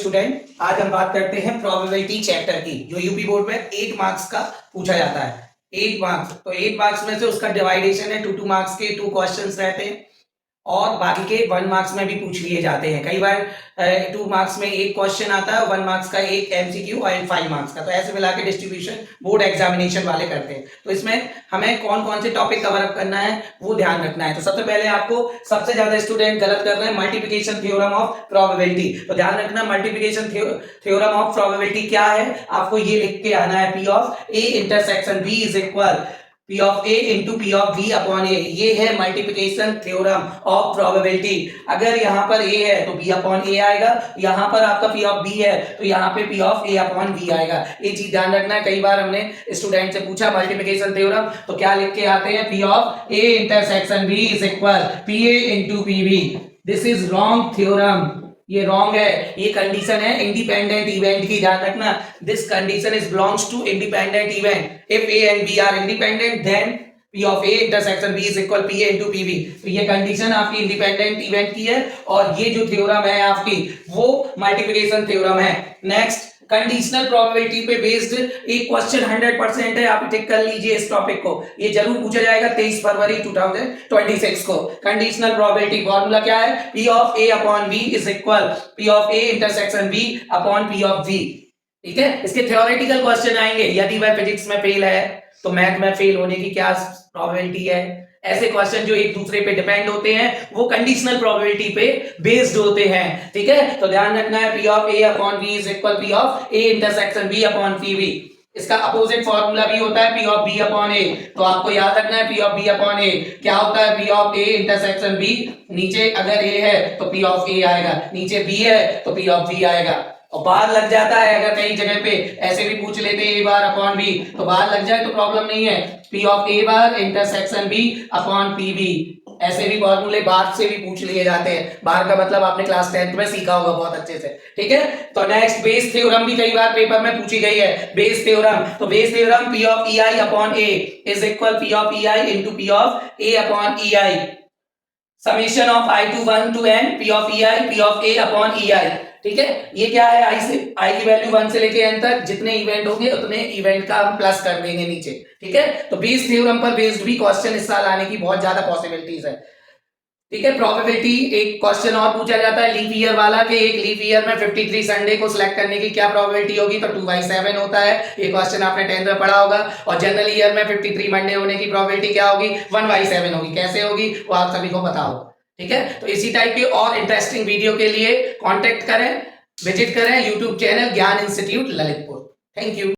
Student, आज हम बात करते हैं प्रोबेबिलिटी चैप्टर की, जो यूपी बोर्ड में 8 मार्क्स का पूछा जाता है। 8 मार्क्स, तो 8 मार्क्स में से उसका डिवाइडेशन है 2 मार्क्स के 2 क्वेश्चंस रहते हैं और बाकी के 1 मार्क्स में भी पूछ लिए जाते हैं। कई बार 2 मार्क्स में एक क्वेश्चन आता है और 1 मार्क्स का एक एमसीक्यू और 5 मार्क्स का, तो ऐसे मिला के डिस्ट्रीब्यूशन बोर्ड एग्जामिनेशन वाले करते हैं। तो इसमें हमें कौन कौन से टॉपिक कवर अप करना है वो ध्यान रखना है। तो सबसे पहले आपको सबसे ज्यादा स्टूडेंट गलत कर रहे हैं मल्टीप्लिकेशन थ्योरम ऑफ प्रोबेबिलिटी। तो ध्यान रखना मल्टीप्लिकेशन थ्योरम ऑफ प्रोबेबिलिटी क्या है, आपको ये लिख के आना है, P of A intersection B is equal P of A into P of B upon A। ये है मल्टीप्लिकेशन थ्योरम ऑफ प्रोबेबिलिटी। अगर यहाँ पर A है तो B upon A आएगा, यहाँ पर आपका P of B है तो यहाँ पे P of A upon B आएगा। ये चीज ध्यान रखना है। कई बार हमने स्टूडेंट से पूछा मल्टीप्लिकेशन थ्योरम तो क्या लिख के आते हैं, P of A intersection B is equal PA into PB। This is wrong theorem, ये रॉन्ग है। ये कंडीशन है इंडिपेंडेंट इवेंट की, ध्यान रखना। This condition is belongs to independent event. If A and B are independent then P of A intersection B is equal PA into PB। तो ये condition आपकी इंडिपेंडेंट इवेंट की है और ये जो थ्योरम है आपकी वो मल्टीप्लिकेशन थ्योरम है। नेक्स्ट, कंडीशनल प्रोबेबिलिटी पे बेस्ड एक क्वेश्चन 100% है, आप टिक कर लीजिए इस टॉपिक को, ये जरूर पूछा जाएगा 23 फरवरी 2026 को। कंडीशनल प्रोबेबिलिटी फॉर्मूला क्या है, P of A upon V is equal P of A intersection B upon P of V। ठीक है, इसके थ्योरेटिकल क्वेश्चन आएंगे। यदि वह फिजिक्स में फेल है तो मैथ में फेल होने की क्या प्रोबेबिलिटी है। ऐसे क्वेश्चन जो एक दूसरे पे डिपेंड होते हैं वो कंडीशनल प्रोबेबिलिटी पे बेस्ड होते हैं। ठीक है, तो ध्यान रखना है P of A upon V is equal P of A intersection B upon PV। इसका अपोजिट फॉर्मूला भी होता है P of B upon A। तो आपको याद रखना है P of B upon A क्या होता है, P of A intersection B। नीचे अगर A है तो P of A आएगा, नीचे B है तो P of B आएगा। और बार लग जाता है, अगर कई जगह पे ऐसे भी पूछ लेते हैं A बार अपॉन B, तो बार लग जाए तो प्रॉब्लम नहीं है। P of A bar intersection B upon PB, ऐसे भी फॉर्मूले बार से भी पूछ लिए जाते हैं। बार का मतलब आपने क्लास 10th में सीखा होगा बहुत अच्छे से। ठीक है, तो नेक्स्ट, बेस थ्योरम भी कई बार पेपर में पूछी गई है। बेस थ्योरम, तो Bayes theorem P of EI upon A is equal P of EI into P of A upon EI, summation of I to 1 to n P of EI P of A upon EI। ठीक है, ये क्या है, आई की value 1 से लेके n तक जितने इवेंट होंगे उतने इवेंट का हम प्लस कर देंगे नीचे। ठीक है, तो बेस थ्योरम पर बेस्ड भी क्वेश्चन इस साल आने की बहुत ज्यादा पॉसिबिलिटीज है। ठीक है, प्रोबेबिलिटी एक क्वेश्चन और पूछा जाता है लीप ईयर वाला, कि एक लीप ईयर में 53 संडे को सिलेक्ट करने की क्या प्रोबेबिलिटी होगी, तो 2/7 होता है। ये क्वेश्चन आपने 10th में पढ़ा होगा। और जनरल ईयर में 53 मंडे होने की प्रोबेबिलिटी क्या होगी, 1/7 होगी। कैसे होगी वो आप सभी को पता होगा। ठीक है, तो इसी टाइप के और इंटरेस्टिंग वीडियो के लिए कांटेक्ट करें, विजिट करें YouTube channel Gyan institute Lalitpur. Thank you.